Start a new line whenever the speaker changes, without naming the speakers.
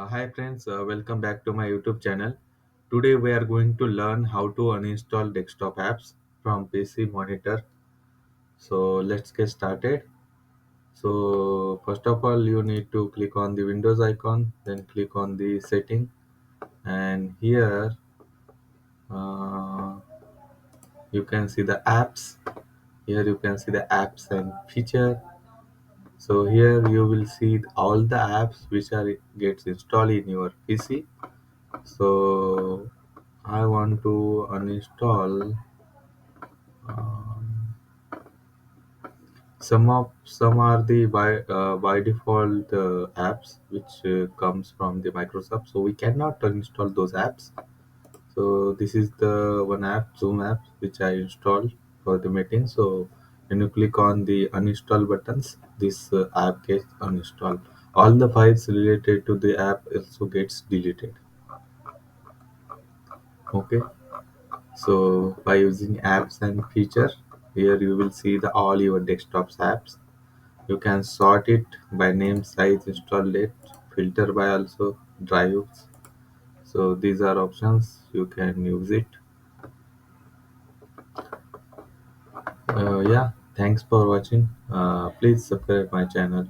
Hi friends, welcome back to my YouTube channel. Today we are going to learn how to uninstall desktop apps from PC monitor. So let's get started. So first of all, you need to click on the Windows icon, then click on the setting, and here uh, you can see the apps. Here you can see the apps and feature. So here you will see all the apps which are gets installed in your PC. So I want to uninstall um, some are the by default apps which comes from the Microsoft. So we cannot uninstall those apps. So this is the one app, Zoom app, which I installed for the meeting. So when you click on the uninstall buttons, this app gets uninstalled. All the files related to the app also gets deleted. Okay. So by using apps and feature, here you will see the all your desktop's apps. You can sort it by name, size, install date, filter by also drives. So these are options you can use it. Yeah, thanks for watching. Please subscribe my channel.